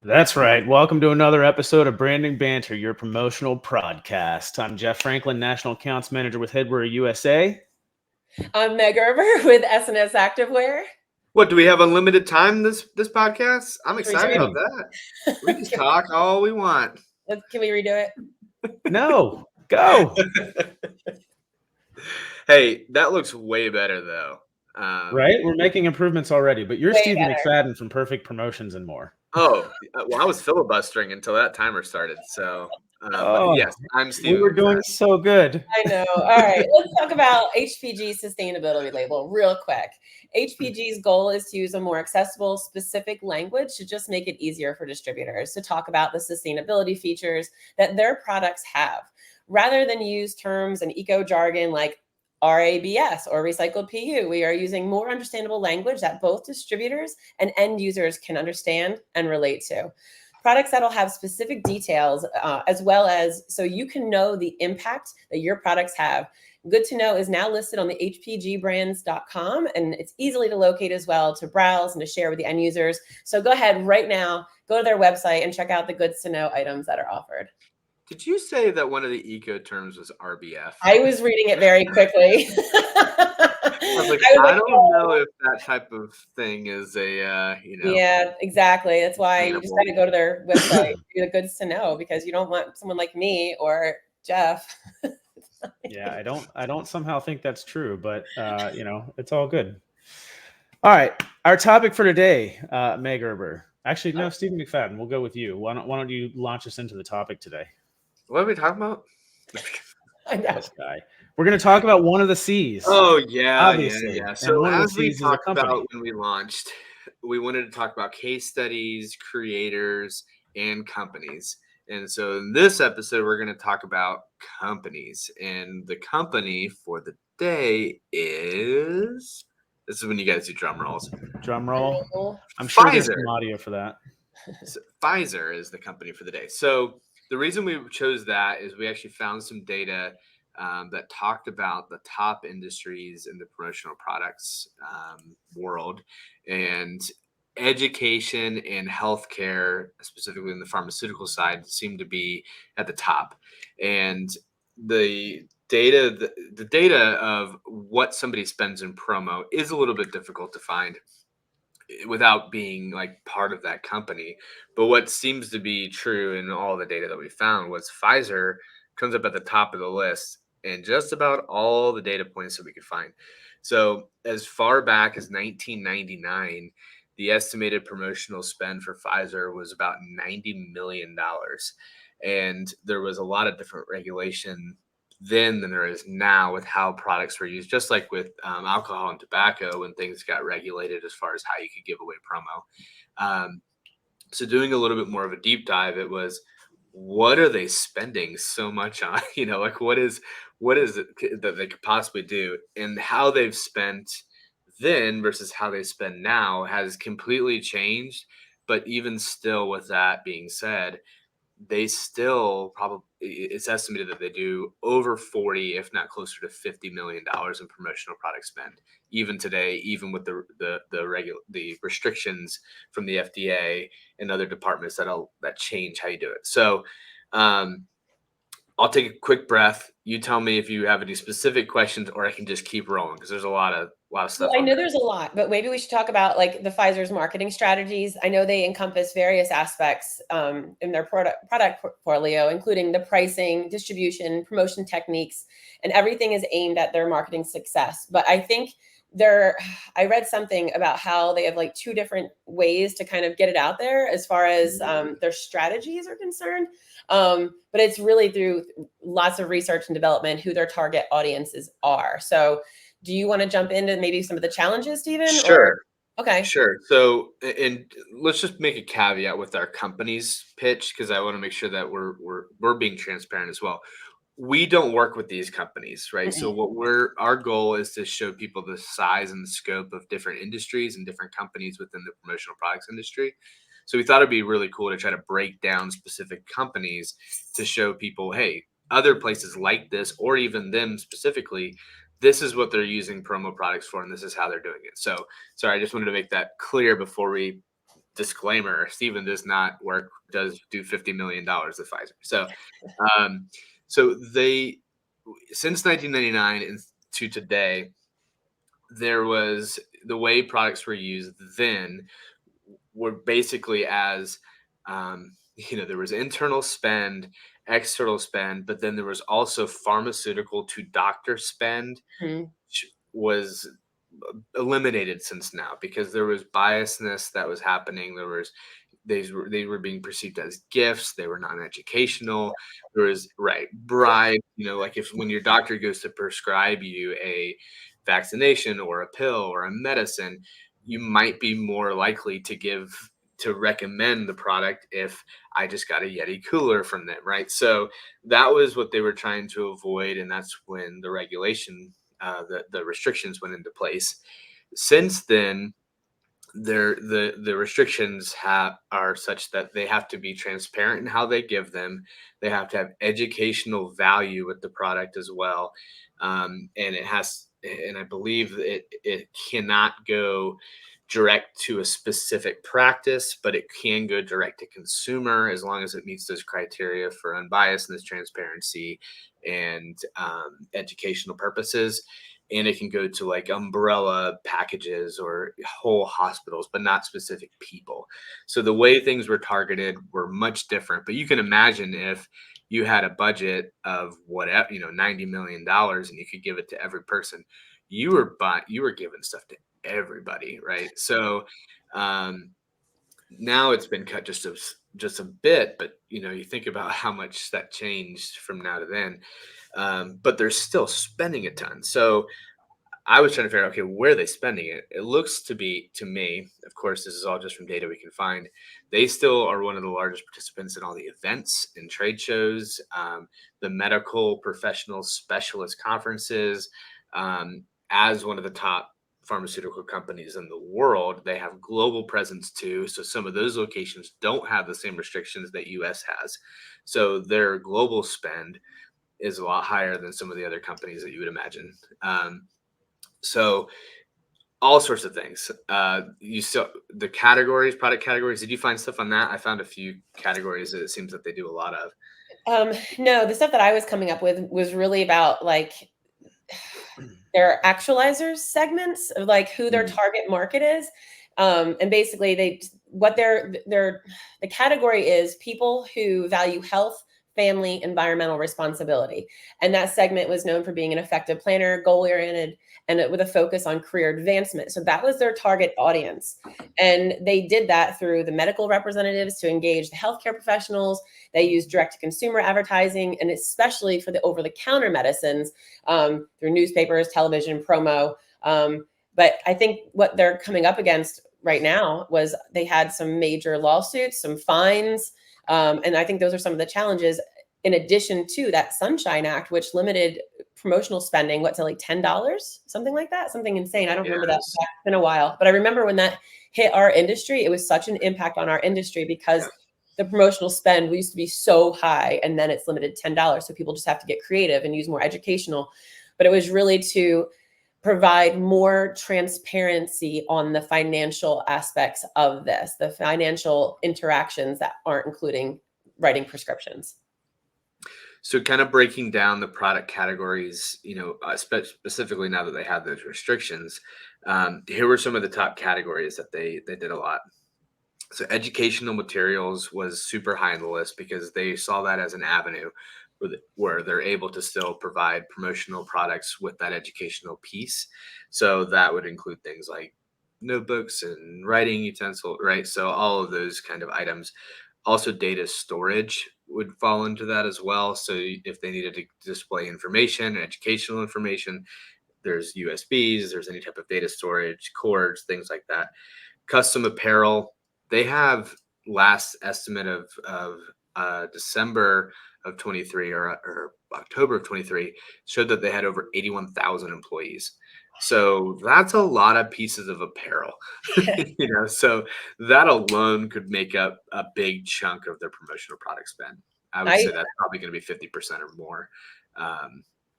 That's right. Welcome to another episode of Branding Banter, your promotional podcast. I'm Jeff Franklin, National Accounts Manager with Headwear USA. I'm Meg Erber with SNS Activewear. What, do we have unlimited time this podcast? I'm Should we excited do about that. We can talk all we want. Can we redo it? No, go. Hey, that looks way better though. Right? We're making improvements already, but you're Way Stephen better. McFadden from Perfect Promotions and More. Oh, well, I was filibustering until that timer started. So, but yes, I'm Steve. We were doing so good. I know. All right, let's talk about HPG sustainability label real quick. HPG's goal is to use a more accessible, specific language to just make it easier for distributors to talk about the sustainability features that their products have, rather than use terms and eco jargon like RABS or recycled PU. We are using more understandable language that both distributors and end users can understand and relate to. Products that'll have specific details as well as so you can know the impact that your products have. Good to Know is now listed on the hpgbrands.com, and it's easily to locate as well, to browse and to share with the end users. So go ahead right now, go to their website and check out the Good to Know items that are offered. Did you say that one of the eco terms was RBF? I was reading it very quickly. I was like, I don't know if that type of thing is a, Yeah, exactly. That's why you just got to go to their website, do the Good to Know, because you don't want someone like me or Jeff. Yeah, I don't somehow think that's true, but it's all good. All right, our topic for today, Meg Erber. Actually, no, Stephen McFadden. We'll go with you. Why don't you launch us into the topic today? What are we talking about? I know. This guy. We're going to talk about one of the C's. Oh yeah, obviously. yeah. So as we talked about when we launched, we wanted to talk about case studies, creators, and companies. And so in this episode, we're going to talk about companies. And the company for the day is, this is when you guys do drum rolls. Drum roll. I'm sure there's some audio for that. So Pfizer is the company for the day. So the reason we chose that is we actually found some data that talked about the top industries in the promotional products world, and education and healthcare, specifically in the pharmaceutical side, seem to be at the top. And the data of what somebody spends in promo is a little bit difficult to find without being like part of that company. But what seems to be true in all the data that we found was Pfizer comes up at the top of the list and just about all the data points that we could find. So as far back as 1999, the estimated promotional spend for Pfizer was about $90 million. And there was a lot of different regulation then than there is now with how products were used, just like with alcohol and tobacco when things got regulated as far as how you could give away promo. So doing a little bit more of a deep dive, it was, what are they spending so much on? Like what is it that they could possibly do, and how they've spent then versus how they spend now has completely changed. But even still, with that being said, they still probably, it's estimated that they do over 40, if not closer to $50 million in promotional product spend, even today, even with the restrictions from the FDA and other departments that change how you do it. So I'll take a quick breath. You tell me if you have any specific questions, or I can just keep rolling because there's a lot of stuff. Well, I know there's a lot, but maybe we should talk about like the Pfizer's marketing strategies. I know they encompass various aspects in their product portfolio, including the pricing, distribution, promotion techniques, and everything is aimed at their marketing success. But I think I read something about how they have like two different ways to kind of get it out there as far as their strategies are concerned. But it's really through lots of research and development who their target audiences are. So do you want to jump into maybe some of the challenges, Stephen? Sure. Okay. Sure. So, and let's just make a caveat with our company's pitch, because I want to make sure that we're being transparent as well. We don't work with these companies, right? Mm-hmm. So our goal is to show people the size and the scope of different industries and different companies within the promotional products industry. So we thought it'd be really cool to try to break down specific companies to show people, hey, other places like this, or even them specifically, this is what they're using promo products for, and this is how they're doing it. So sorry, I just wanted to make that clear before we disclaimer, Stephen does do $50 million with Pfizer. So, they, since 1999 and to today, there was the way products were used then were basically as, there was internal spend, external spend, but then there was also pharmaceutical to doctor spend, Mhm. which was eliminated since now because there was biasness that was happening. They were being perceived as gifts. They were non-educational. There was bribe. Like if when your doctor goes to prescribe you a vaccination or a pill or a medicine, you might be more likely to recommend the product if I just got a Yeti cooler from them, right? So that was what they were trying to avoid, and that's when the regulation, the restrictions went into place. Since then, the restrictions are such that they have to be transparent in how they give them. They have to have educational value with the product as well, and and I believe it cannot go direct to a specific practice, but it can go direct to consumer as long as it meets those criteria for unbiasedness, transparency, and educational purposes. And it can go to like umbrella packages or whole hospitals, but not specific people. So the way things were targeted were much different. But you can imagine if you had a budget of whatever, $90 million, and you could give it to every person, you were giving stuff to everybody, right? So now it's been cut just a bit, but you think about how much that changed from now to then. But they're still spending a ton. So I was trying to figure out, okay, where are they spending it? It looks to me, of course, this is all just from data we can find. They still are one of the largest participants in all the events and trade shows, the medical professional specialist conferences. As one of the top pharmaceutical companies in the world, they have global presence too. So some of those locations don't have the same restrictions that US has. So their global spend is a lot higher than some of the other companies that you would imagine. So all sorts of things. You saw the categories, product categories. Did you find stuff on that? I found a few categories that it seems that they do a lot of. No, the stuff that I was coming up with was really about like their actualizers segments of like who their target market is. And basically the category is people who value health, family, environmental responsibility. And that segment was known for being an effective planner, goal-oriented, and with a focus on career advancement. So that was their target audience. And they did that through the medical representatives to engage the healthcare professionals. They used direct-to-consumer advertising, and especially for the over-the-counter medicines, through newspapers, television, promo. But I think what they're coming up against right now was they had some major lawsuits, some fines, and I think those are some of the challenges, in addition to that Sunshine Act, which limited promotional spending, to like $10, something like that, something insane. I don't remember that. It's been a while, but I remember when that hit our industry, it was such an impact on our industry because the promotional spend used to be so high, and then it's limited $10. So people just have to get creative and use more educational. But it was really to provide more transparency on the financial aspects of this, the financial interactions that aren't including writing prescriptions. So kind of breaking down the product categories, specifically now that they have those restrictions, here were some of the top categories that they did a lot. So educational materials was super high on the list because they saw that as an avenue where they're able to still provide promotional products with that educational piece. So that would include things like notebooks and writing utensils, right? So all of those kind of items. Also, data storage would fall into that as well. So if they needed to display information, educational information, there's USBs, there's any type of data storage, cords, things like that. Custom apparel, they have last estimate of December of 23 or October of 23 showed that they had over 81,000 employees. So that's a lot of pieces of apparel, so that alone could make up a big chunk of their promotional product spend. I would say that's probably going to be 50% or more. I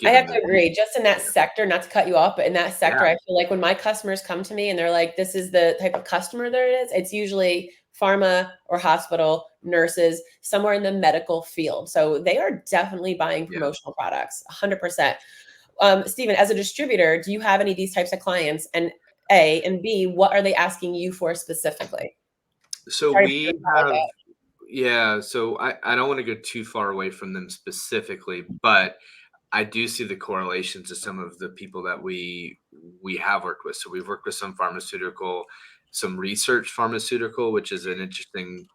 have to agree, just in that sector, not to cut you off, but in that sector, I feel like when my customers come to me and they're like, this is the type of customer there is, it's usually pharma or hospital, nurses, somewhere in the medical field. So they are definitely buying promotional products, 100%. Stephen, as a distributor, do you have any of these types of clients? And A, and B, what are they asking you for specifically? So Sorry we for have, yeah, so I don't want to go too far away from them specifically, but I do see the correlation to some of the people that we have worked with. So we've worked with some pharmaceutical, some research pharmaceutical, which is an interesting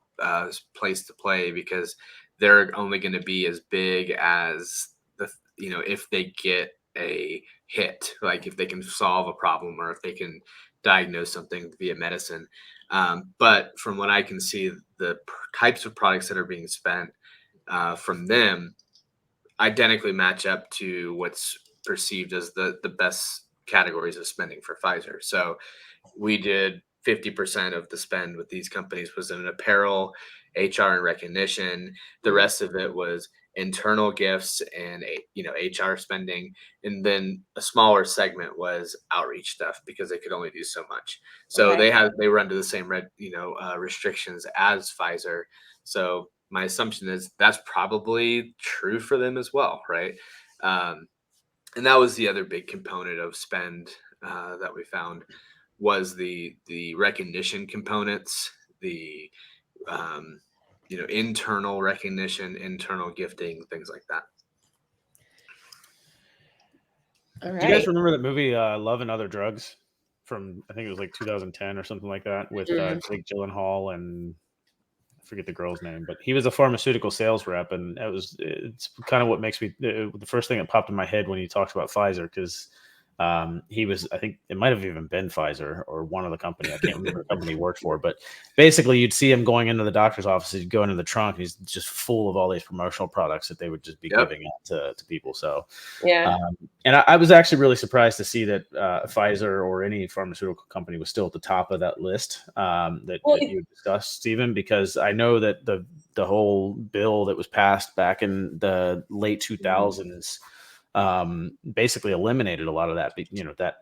place to play because they're only going to be as big as if they get a hit, like if they can solve a problem or if they can diagnose something via medicine. But from what I can see, the types of products that are being spent from them identically match up to what's perceived as the best categories of spending for Pfizer. So we did 50% of the spend with these companies was in apparel, HR and recognition. The rest of it was internal gifts and HR spending, and then a smaller segment was outreach stuff because they could only do so much. So they were under the same restrictions as Pfizer. So my assumption is that's probably true for them as well, right? And that was the other big component of spend that we found was the recognition components, the internal recognition, internal gifting, things like that. All right. Do you guys remember that movie Love and Other Drugs from, I think it was like 2010 or something like that, with Jake Gyllenhaal and I forget the girl's name, but he was a pharmaceutical sales rep, and it's kind of what makes me the first thing that popped in my head when he talks about Pfizer, because he was, I think it might have even been Pfizer or one of the company. I can't remember the company he worked for, but basically you'd see him going into the doctor's office. He'd go into the trunk. He's just full of all these promotional products that they would just be giving out to people. So, and I was actually really surprised to see that Pfizer or any pharmaceutical company was still at the top of that list that you discussed, Stephen, because I know that the whole bill that was passed back in the late 2000s basically eliminated a lot of that,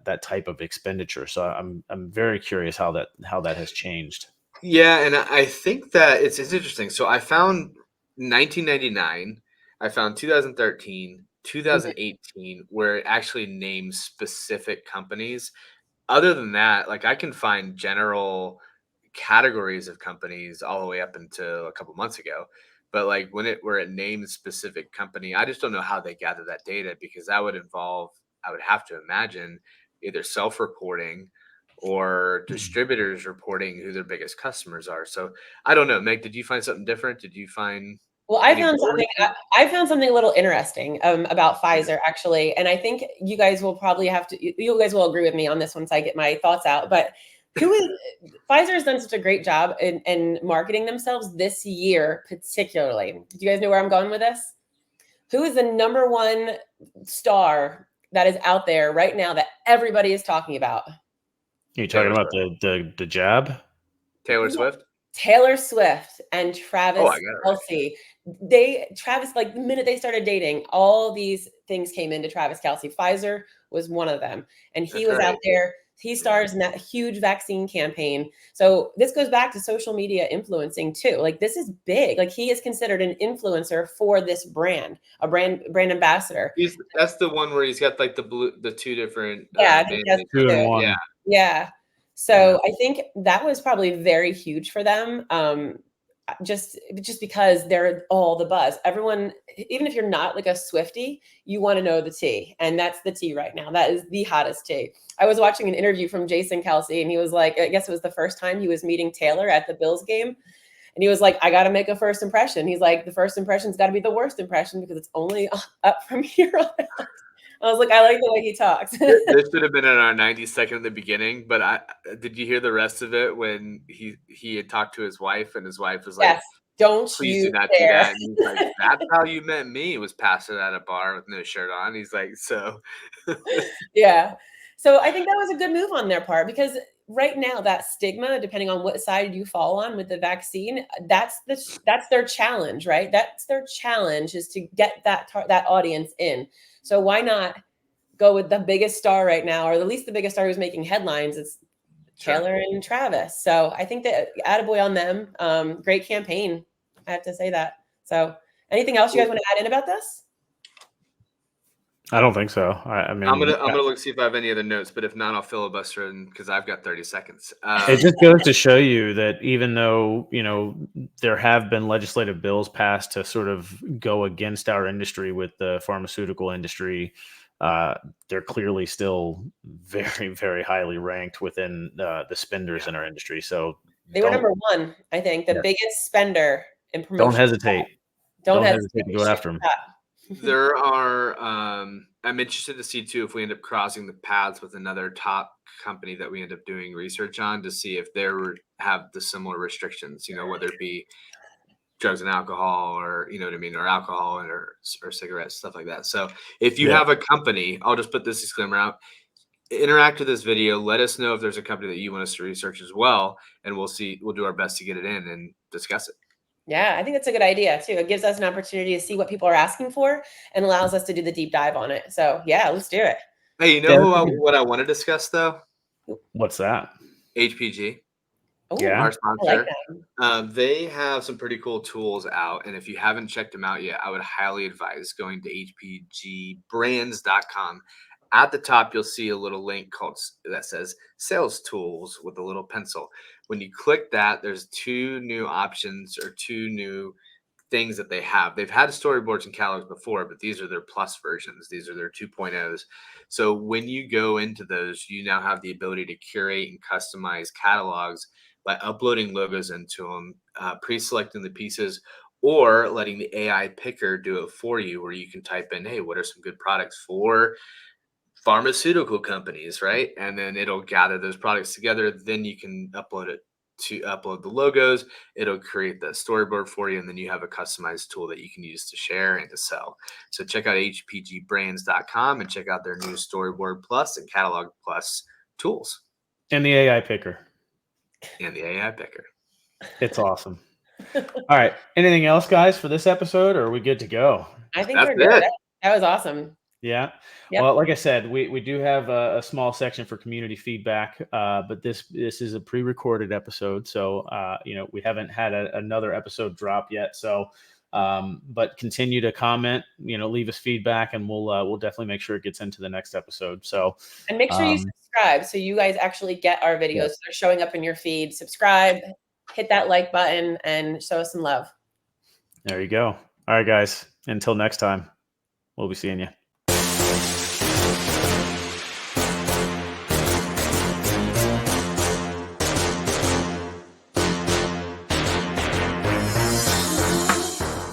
that type of expenditure. So I'm very curious how that has changed. Yeah, and I think that it's interesting. So I found 1999, I found 2013, 2018, where it actually names specific companies. Other than that, like I can find general categories of companies all the way up until a couple months ago. But like where it names specific company, I just don't know how they gather that data because that would involve, I would have to imagine, either self-reporting or distributors reporting who their biggest customers are. So I don't know. Meg, did you find something different? Did you find? Well, I found something a little interesting about Pfizer, actually, and I think you guys will probably you guys will agree with me on this once I get my thoughts out. But Pfizer has done such a great job in marketing themselves this year, particularly. Do you guys know where I'm going with this? Who is the number one star that is out there right now that everybody is talking about? You're talking about the jab? Taylor Swift? Taylor Swift and Travis Kelce. Travis, like the minute they started dating, all these things came into Travis Kelce. Pfizer was one of them. And he was out there. He stars in that huge vaccine campaign. So this goes back to social media influencing too. Like this is big. Like he is considered an influencer for this brand, a brand ambassador. That's the one where he's got like the two different. Yeah, I think that's 2 in 1. Yeah. So I think that was probably very huge for them. Just because they're all the buzz. Everyone, even if you're not like a Swiftie, you want to know the tea. And that's the tea right now. That is the hottest tea. I was watching an interview from Jason Kelce, and he was like, I guess it was the first time he was meeting Taylor at the Bills game. And he was like, I got to make a first impression. He's like, the first impression's got to be the worst impression because it's only up from here on out. I was like, I like the way he talks. This should have been in our 90-second in the beginning, but did you hear the rest of it when he had talked to his wife and his wife was like, don't please you do not dare. do that. And he's like, that's how you met me, was passing at a bar with no shirt on. He's like, so. Yeah. So I think that was a good move on their part because right now that stigma, depending on what side you fall on with the vaccine, that's their challenge, right? That's their challenge is to get that audience in. So why not go with the biggest star right now, or at least the biggest star who's making headlines? It's Taylor and Travis. So I think that attaboy on them. Great campaign. I have to say that. So anything else you guys want to add in about this? I don't think so. I mean, I'm gonna look see if I have any other notes, but if not, I'll filibuster because I've got 30 seconds. It just goes to show you that even though, there have been legislative bills passed to sort of go against our industry with the pharmaceutical industry, they're clearly still very, very highly ranked within the spenders in our industry. So they were number one, I think, the biggest spender in promotion. Don't hesitate. Don't hesitate to go after them. There are, I'm interested to see too if we end up crossing the paths with another top company that we end up doing research on to see if they have the similar restrictions, whether it be drugs and alcohol or, what I mean, or alcohol or cigarettes, stuff like that. So if you have a company, I'll just put this disclaimer out, interact with this video, let us know if there's a company that you want us to research as well. And we'll do our best to get it in and discuss it. Yeah, I think that's a good idea too. It gives us an opportunity to see what people are asking for and allows us to do the deep dive on it. So yeah, let's do it. Hey, what I want to discuss though? What's that? HPG. Ooh, Yeah. Our sponsor. Like they have some pretty cool tools out. And if you haven't checked them out yet, I would highly advise going to hpgbrands.com. At the top, you'll see a little link that says sales tools with a little pencil. When you click that, there's two new options or two new things that they have. They've had storyboards and catalogs before, but these are their plus versions. These are their 2.0s. So when you go into those, you now have the ability to curate and customize catalogs by uploading logos into them, pre-selecting the pieces, or letting the AI picker do it for you, where you can type in, hey, what are some good products for pharmaceutical companies, right? And then it'll gather those products together. Then you can upload the logos. It'll create the storyboard for you. And then you have a customized tool that you can use to share and to sell. So check out hpgbrands.com and check out their new storyboard plus and catalog plus tools. And the AI picker. It's awesome. All right. Anything else, guys, for this episode, or are we good to go? I think we're good. That was awesome. Yeah. Yep. Well, like I said, we do have a small section for community feedback, but this is a pre-recorded episode, so we haven't had another episode drop yet. So, but continue to comment, leave us feedback, and we'll definitely make sure it gets into the next episode. So, and make sure you subscribe so you guys actually get our videos. Yes. They're showing up in your feed. Subscribe, hit that like button, and show us some love. There you go. All right, guys. Until next time, we'll be seeing you.